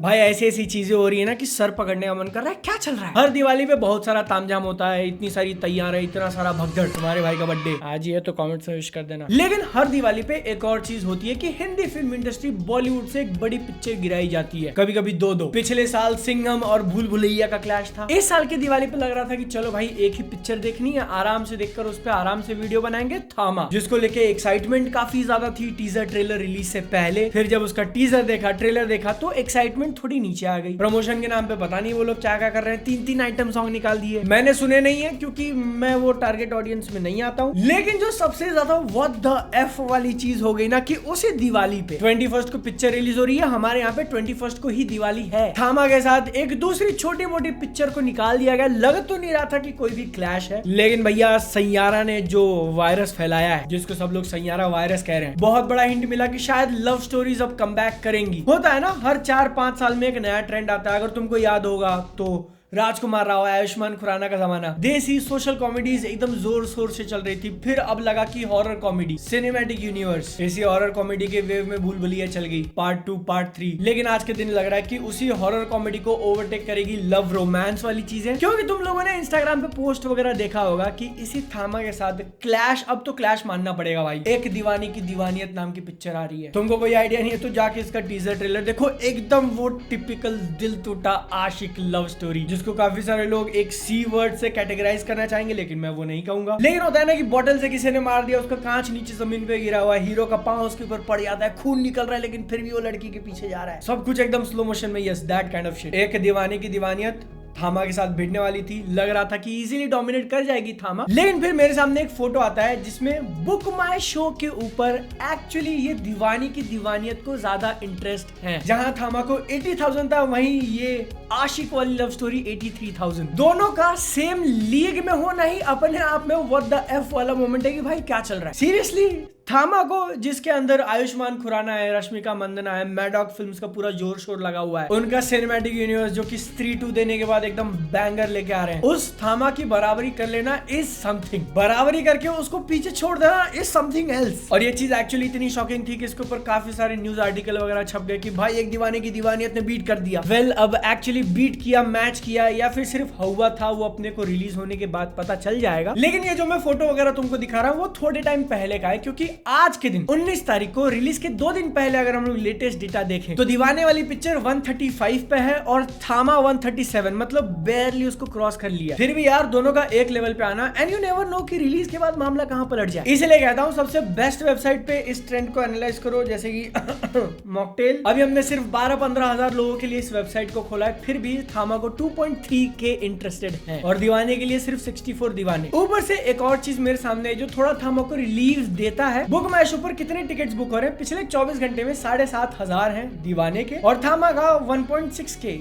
भाई ऐसी ऐसी चीजें हो रही है ना कि सर पकड़ने का मन कर रहा है। क्या चल रहा है? हर दिवाली पे बहुत सारा तामझाम होता है, इतनी सारी तैयार है, इतना सारा भगदड़। तुम्हारे भाई का बर्थडे आज ही है तो कमेंट से विश कर देना। लेकिन हर दिवाली पे एक और चीज होती है कि हिंदी फिल्म इंडस्ट्री बॉलीवुड से एक बड़ी पिक्चर गिराई जाती है, कभी कभी दो। पिछले साल सिंघम और भूल भुलैया का क्लैश था। इस साल के दिवाली पे लग रहा था कि चलो भाई एक ही पिक्चर देखनी है, आराम से देखकर उस पर आराम से वीडियो बनाएंगे, थामा, जिसको लेके एक्साइटमेंट काफी ज्यादा थी टीजर ट्रेलर रिलीज से पहले। फिर जब उसका टीजर देखा, ट्रेलर देखा तो एक्साइटमेंट थोड़ी नीचे आ गई। प्रमोशन के नाम पे पता नहीं वो लोग क्या क्या कर रहे हैं, 3-3 आइटम सॉन्ग निकाल दिए। मैंने सुने नहीं है क्योंकि मैं वो टारगेट ऑडियंस में नहीं आता हूँ। लेकिन जो सबसे ज्यादा व्हाट द एफ वाली चीज हो गई ना कि उसी दिवाली पे 21st को पिक्चर रिलीज हो रही है। हमारे यहाँ पे 21st को ही दिवाली है। थामा के साथ एक दूसरी छोटी मोटी पिक्चर को निकाल दिया गया। लग तो नहीं रहा था कि कोई भी क्लैश है, लेकिन भैया सैयारा ने जो वायरस फैलाया है, जिसको सब लोग सैयारा वायरस कह रहे हैं, बहुत बड़ा हिंट मिला कि शायद लव स्टोरीज अब कम बैक करेंगी। होता है ना, हर 4-5 साल में एक नया ट्रेंड आता है। अगर तुमको याद होगा तो राजकुमार राव, आयुष्मान खुराना का जमाना, देसी सोशल कॉमेडीज एकदम जोर शोर से चल रही थी। फिर अब लगा कि हॉरर कॉमेडी, सिनेमैटिक यूनिवर्स, ऐसी हॉरर कॉमेडी के वेव में भूल भुलैया चल गई, पार्ट 2 पार्ट 3। लेकिन आज के दिन लग रहा है कि उसी हॉरर कॉमेडी को ओवरटेक करेगी लव रोमांस वाली चीजें। क्योंकि तुम लोगों ने इंस्टाग्राम पे पोस्ट वगैरह देखा होगा कि इसी थामा के साथ क्लैश, अब तो क्लैश मानना पड़ेगा भाई, एक दीवानी की दीवानियत नाम की पिक्चर आ रही है। तुमको कोई आइडिया नहीं है तो जाके इसका टीजर ट्रेलर देखो। एकदम वो टिपिकल दिल टूटा आशिक लव स्टोरी, जिसको काफी सारे लोग एक सी वर्ड से कैटेगराइज करना चाहेंगे, लेकिन मैं वो नहीं कहूंगा। लेकिन होता है ना कि बोतल से किसी ने मार दिया, उसका कांच नीचे जमीन पे गिरा हुआ है, हीरो का पांव उसके ऊपर पड़ जाता है, खून निकल रहा है, लेकिन फिर भी वो लड़की के पीछे जा रहा है, सब कुछ एकदम स्लो मोशन में। Yes, that kind of shit. एक दीवानी की दीवानियत थामा के साथ भिड़ने वाली थी। लग रहा था कि इजीली डोमिनेट कर जाएगी थामा। लेकिन फिर मेरे सामने एक फोटो आता है जिसमें बुक माय शो के ऊपर एक्चुअली ये दीवानी की दीवानियत को ज्यादा इंटरेस्ट है। जहां थामा को 80,000 था, वहीं ये आशिक वाली लव स्टोरी 83,000। दोनों का सेम लीग में होना ही अपने आप में व्हाट द एफ वाला मोमेंट है कि भाई क्या चल रहा है सीरियसली। थामा को, जिसके अंदर आयुष्मान खुराना है, रश्मिका मंदना है, मैडॉक फिल्म्स का पूरा जोर शोर लगा हुआ है, उनका सिनेमैटिक यूनिवर्स जो कि स्त्री 2 देने के बाद एकदम बैंगर लेके आ रहे हैं, उस थामा की बराबरी कर लेना इज समथिंग। बराबरी करके उसको पीछे छोड़ देना इज समथिंग एल्स। और ये चीज एक्चुअली इतनी शॉकिंग थी कि इसके ऊपर काफी सारे न्यूज आर्टिकल वगैरह छप गए कि भाई एक दीवाने की दीवानियत ने बीट कर दिया। वेल, अब एक्चुअली बीट किया, मैच किया, या फिर सिर्फ हुआ था, वो अपने को रिलीज होने के बाद पता चल जाएगा। लेकिन ये जो मैं फोटो वगैरह तुमको दिखा रहा हूँ वो थोड़े टाइम पहले का है, क्योंकि आज के दिन 19 तारीख को रिलीज के 2 दिन पहले अगर हम लोग लेटेस्ट डेटा देखें तो दीवाने वाली पिक्चर 135 पे है और थामा 137, मतलब बेयरली उसको क्रॉस कर लिया। फिर भी यार दोनों का एक लेवल पे आना, एंड यू नेवर नो कि रिलीज के बाद मामला कहां पलट जाए। इसलिए कहता हूं सबसे बेस्ट वेबसाइट पे इस ट्रेंड को एनालाइज करो, जैसे कि मॉकटेल। अभी हमने सिर्फ 12-15 हजार लोगों के लिए इस वेबसाइट को खोला है, फिर भी थामा को 2.3K इंटरेस्टेड है और दीवाने के लिए सिर्फ 64 दीवाने। ऊपर से एक और चीज मेरे सामने जो थोड़ा थामा को रिलीव देता है, बुक माय शो पर कितने टिकट्स बुक हो रहे हैं पिछले 24 घंटे में? 7,500 हैं दीवाने के, और थामा का 1.6K,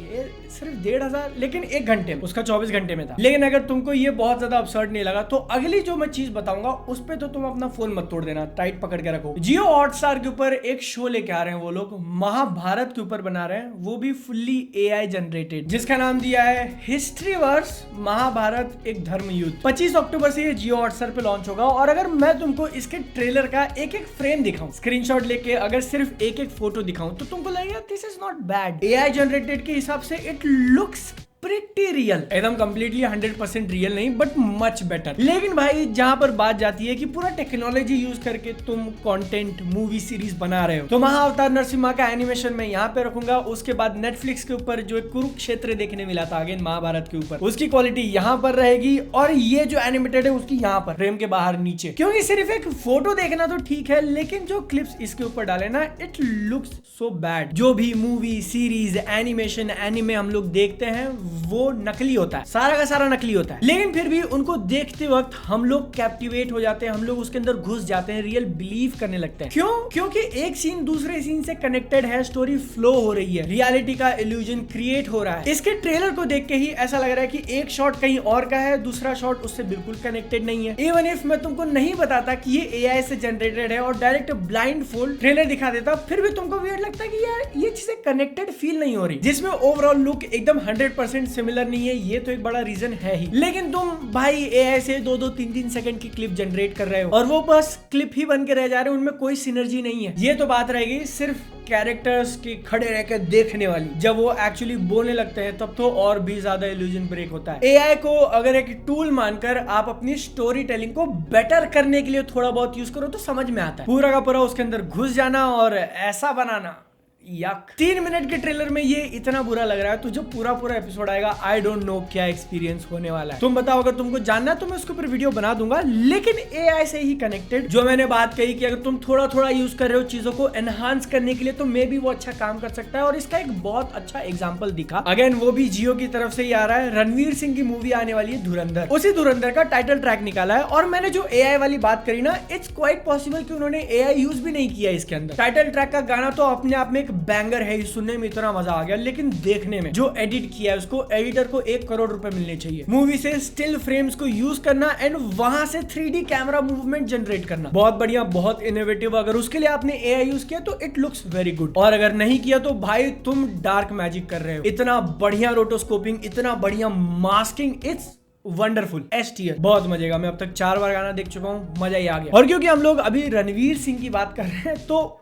सिर्फ 1,500, लेकिन 1 घंटे में, उसका 24 घंटे में था। लेकिन अगर तुमको ये बहुत ज्यादा अब्सर्ड नहीं लगा तो अगली जो मैं चीज बताऊंगा उस पे तो तुम अपना फोन मत तोड़ देना, टाइट पकड़ के रखो। जियो हॉटस्टार के ऊपर एक शो लेके आ रहे हैं वो लोग, महाभारत के ऊपर बना रहे हैं, वो भी फुल्ली AI जनरेटेड, जिसका नाम दिया है हिस्ट्री वर्स महाभारत एक धर्म युद्ध। 25 अक्टूबर से ये जियो हॉटस्टार पे लॉन्च होगा। और अगर मैं तुमको इसके ट्रेलर का एक एक फ्रेम दिखाऊं, स्क्रीनशॉट लेके अगर सिर्फ एक एक फोटो दिखाऊं, तो तुमको लगेगा this is not bad. AI generated के हिसाब से इट लुक्स प्रिटी रियल, एकदम कंप्लीटली 100% रियल नहीं, बट मच बेटर। लेकिन भाई जहां पर बात जाती है कि पूरा टेक्नोलॉजी यूज करके तुम कंटेंट मूवी सीरीज बना रहे हो, तो महाअवतार नरसिम्हा का एनिमेशन मैं यहाँ पे रखूंगा। उसके बाद नेटफ्लिक्स के ऊपर जो एक कुरुक्षेत्र देखने मिला था अगेन महाभारत के ऊपर, उसकी क्वालिटी यहाँ पर रहेगी, और ये जो एनिमेटेड है उसकी यहाँ पर फ्रेम के बाहर नीचे। क्योंकि सिर्फ एक फोटो देखना तो ठीक है, लेकिन जो क्लिप्स इसके ऊपर डाले ना, इट लुक्स सो बैड। जो भी मूवी सीरीज एनिमेशन एनिमे हम लोग देखते हैं वो नकली होता है, सारा का सारा नकली होता है, लेकिन फिर भी उनको देखते वक्त हम लोग कैप्टिवेट हो जाते हैं, हम लोग उसके अंदर घुस जाते हैं, रियल बिलीव करने लगते हैं। क्यों? क्योंकि एक सीन दूसरे सीन से कनेक्टेड है, स्टोरी फ्लो हो रही है, रियलिटी का इल्यूजन क्रिएट हो रहा है। इसके ट्रेलर को देख के ही ऐसा लग रहा है कि एक शॉट कहीं और का है, दूसरा शॉट उससे बिल्कुल कनेक्टेड नहीं है। इवन इफ मैं तुमको नहीं बताता कि ये AI से जनरेटेड है और डायरेक्ट ब्लाइंड फोल्ड ट्रेलर दिखा देता, फिर भी तुमको वियर्ड लगता है कि यार ये चीजें कनेक्टेड फील नहीं हो रही, जिसमें ओवरऑल लुक एकदम 100% 100% सिमिलर नहीं है, ये तो एक बड़ा रीजन है ही। लेकिन तुम भाई एआई से 2-2, 3-3 सेकंड की क्लिप जनरेट कर रहे हो और वो बस क्लिप ही बन के रह जा रहे हैं, उनमें कोई सिनर्जी नहीं है। ये तो बात रहेगी सिर्फ कैरेक्टर्स की खड़े रह के देखने वाली। जब वो एक्चुअली बोलने लगते हैं तब तो और भी ज्यादा इल्यूजन ब्रेक होता है। एआई को अगर एक टूल मानकर आप अपनी स्टोरी टेलिंग को बेटर करने के लिए थोड़ा बहुत यूज करो तो समझ में आता है। पूरा का पूरा उसके अंदर घुस जाना और ऐसा बनाना, यक। 3 मिनट के ट्रेलर में ये इतना बुरा लग रहा है, तो जब पूरा एपिसोड आएगा आई डोंट नो क्या एक्सपीरियंस होने वाला है। तुम बताओ, अगर तुमको जानना है तो मैं उसके ऊपर वीडियो बना दूंगा। लेकिन एआई से ही कनेक्टेड जो मैंने बात कही कि अगर तुम थोड़ा यूज कर रहे हो चीजों को एनहांस करने के लिए, तो मे भी वो अच्छा काम कर सकता है। और इसका एक बहुत अच्छा एग्जाम्पल दिखा, अगेन वो भी जियो की तरफ से ही आ रहा है। रणवीर सिंह की मूवी आने वाली है धुरंधर, उसी धुरंधर का टाइटल ट्रैक निकाला है। और मैंने जो एआई वाली बात करी ना, इट्स क्वाइट पॉसिबल कि उन्होंने एआई यूज भी नहीं किया इसके अंदर। टाइटल ट्रैक का गाना तो अपने आप में एक बैंगर है, सुनने में इतना मजा आ गया, लेकिन देखने में जो एडिट किया है उसको एडिटर को 1 करोड़ रुपए मिलने चाहिए। मूवी से स्टिल फ्रेम्स को यूज करना एंड वहां से 3D कैमरा मूवमेंट जनरेट करना, बहुत बढ़िया, बहुत इनोवेटिव। अगर उसके लिए आपने एआई यूज किया तो इट लुक्स वेरी गुड, और अगर नहीं किया तो भाई तुम डार्क मैजिक कर रहे हो। इतना बढ़िया रोटोस्कोपिंग, इतना बढ़िया masking, it's wonderful, S tier, बहुत मजेगा। मैं अब तक 4 बार गाना देख चुका हूँ, मजा ही आ गया। और क्योंकि हम लोग अभी रणवीर सिंह की बात कर रहे हैं तो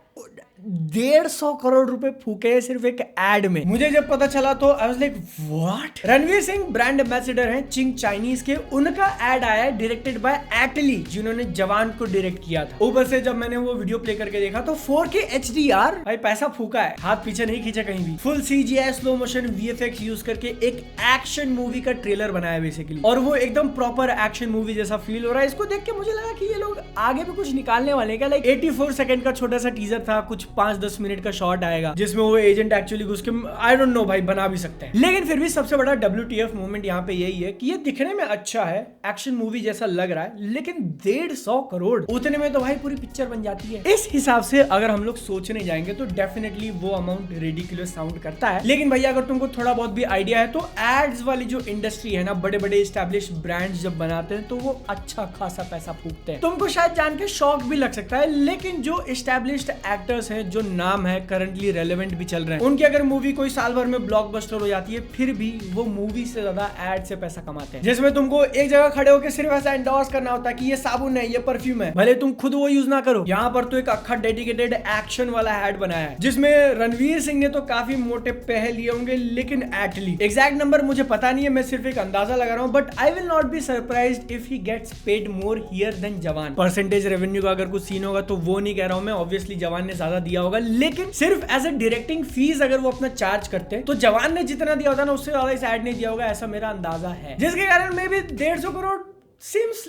150 करोड़ रुपए फूके हैं सिर्फ एक एड में। मुझे जब पता चला तो I was like what. Ranveer Singh brand ambassador हैं चिंग चाइनीज के, उनका एड आया है डायरेक्टेड बाय एटली, जिन्होंने जवान को डायरेक्ट किया था। ऊपर से जब मैंने वो वीडियो प्ले करके देखा तो 4K HDR, भाई पैसा फूका है, हाथ पीछे नहीं खींचा कहीं भी। Full CGI slow motion VFX use करके एक एक्शन मूवी का ट्रेलर बनाया बेसिकली, और वो एकदम प्रॉपर एक्शन मूवी जैसा फील हो रहा है। इसको देख के मुझे लगा कि ये लोग आगे भी कुछ निकालने वाले हैं। लाइक 84 सेकंड का छोटा सा टीजर था, कुछ 5-10 मिनट का शॉट आएगा जिसमें वो एजेंट एक्चुअली घुस के, आई डोंट नो भाई, बना भी सकते हैं। लेकिन फिर भी सबसे बड़ा WTF मोमेंट यहाँ पे यही है कि ये दिखने में अच्छा है, एक्शन मूवी जैसा लग रहा है, लेकिन 150 करोड़ उतने में तो भाई पूरी पिक्चर बन जाती है। इस हिसाब से अगर हम लोग सोचने जाएंगे तो डेफिनेटली वो अमाउंट रिडिकुलस साउंड करता है। लेकिन भैया अगर तुमको थोड़ा बहुत भी आइडिया है तो एड्स वाली जो इंडस्ट्री है ना, बड़े बड़े एस्टैब्लिश ब्रांड्स जब बनाते हैं तो वो अच्छा खासा पैसा फूकते हैं। तुमको शायद जान के शॉक भी लग सकता है, लेकिन जो एस्टैब्लिश्ड एक्टर्स हैं, जो नाम है, करंटली रेलेवेंट भी चल रहे हैं, उनकी अगर मूवी कोई साल भर में ब्लॉकबस्टर हो जाती है, फिर भी वो मूवी से ज्यादा एड से पैसा कमाते हैं। जिसमें तुमको एक जगह खड़े होकर सिर्फ ऐसा एंडोर्स करना होता है कि ये साबुन है, ये परफ्यूम है, भले तुम खुद वो यूज ना करो। यहाँ पर तो एक अखा डेडिकेटेड एक्शन वाला एड बनाया है, जिसमें रणवीर सिंह ने तो काफी मोटे पैसे लिए होंगे, लेकिन एटली एग्जैक्ट नंबर मुझे पता नहीं है, मैं सिर्फ एक अंदाजा लगा रहा हूँ। But I will not be surprised if he gets paid more here than Jawan. Percentage revenue का अगर कुछ सीन होगा तो वो नहीं कह रहा हूँ मैं, ऑब्वियसली जवान ने ज्यादा दिया होगा, लेकिन सिर्फ एज ए डायरेक्टिंग फीस अगर वो अपना चार्ज करते हैं तो जवान ने जितना दिया होता ना उससे ज्यादा इस ऐड ने दिया होगा, ऐसा मेरा अंदाजा है। जिसके कारण may be 150 crore seems,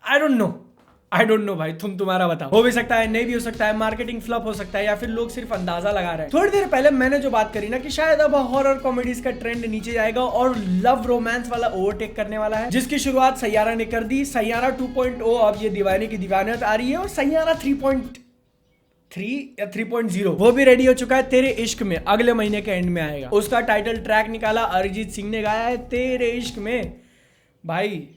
I don't know भाई, तुम्हारा बताओ। हो भी सकता है, नहीं भी हो सकता है, मार्केटिंग फ्लॉप हो सकता है, या फिर लोग सिर्फ अंदाजा लगा रहे हैं। थोड़ी देर पहले मैंने जो बात करी ना कि शायद अब हॉरर कॉमेडीज का ट्रेंड नीचे जाएगा और लव रोमांस वाला ओवरटेक करने वाला है, जिसकी शुरुआत सैयारा ने कर दी। सैयारा 2.0 अब ये दीवाने की दीवानियत आ रही है, और सैयारा 3.3 या 3.0 वो भी रेडी हो चुका है। तेरे इश्क में अगले महीने के एंड में आएगा। उसका टाइटल ट्रैक निकाला, अरिजीत सिंह ने गाया है तेरे इश्क में। भाई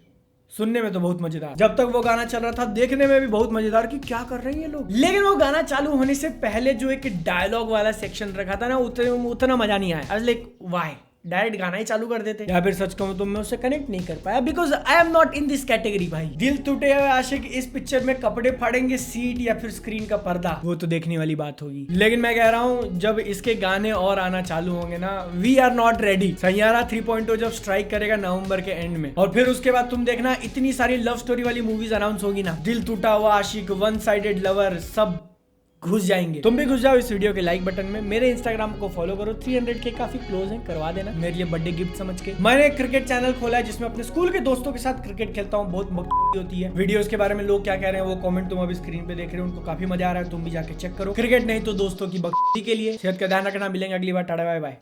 सुनने में तो बहुत मजेदार, जब तक वो गाना चल रहा था देखने में भी बहुत मजेदार कि क्या कर रहे हैं ये लोग। लेकिन वो गाना चालू होने से पहले जो एक डायलॉग वाला सेक्शन रखा था ना, उतना मजा नहीं आया। लाइक व्हाई, डायरेक्ट गाना ही चालू कर देते। या फिर सच कहूं तो मैं उससे कनेक्ट नहीं कर पाया, because I am not in this category. भाई दिल टूटे हुए आशिक इस पिक्चर में कपड़े फाड़ेंगे, सीट या फिर स्क्रीन का पर्दा, वो तो देखने वाली बात होगी। लेकिन मैं कह रहा हूं जब इसके गाने और आना चालू होंगे ना, we are not ready. Saiyaara 3.0 जब स्ट्राइक करेगा नवंबर के एंड में, और फिर उसके बाद तुम देखना इतनी सारी लव स्टोरी वाली मूवीज अनाउंस होगी ना, दिल टूटा हुआ आशिक, वन साइडेड लवर, सब घुस जाएंगे। तुम भी घुस जाओ इस वीडियो के लाइक बटन में। मेरे इंस्टाग्राम को फॉलो करो, 300 के काफी क्लोज हैं, करवा देना मेरे लिए बर्थडे गिफ्ट समझ के। मैंने एक क्रिकेट चैनल खोला है जिसमें अपने स्कूल के दोस्तों के साथ क्रिकेट खेलता हूँ, बहुत मस्ती होती है। वीडियोस के बारे में लोग क्या कह रहे हैं वो कमेंट तुम अभी स्क्रीन पे देख रहे हो, उनको काफी मजा आ रहा है, तुम भी जाके चेक करो। क्रिकेट नहीं तो दोस्तों की बख्ती के लिए। सेहत का ध्यान रखना, मिलेंगे अगली बार, टाटा बाय बाय।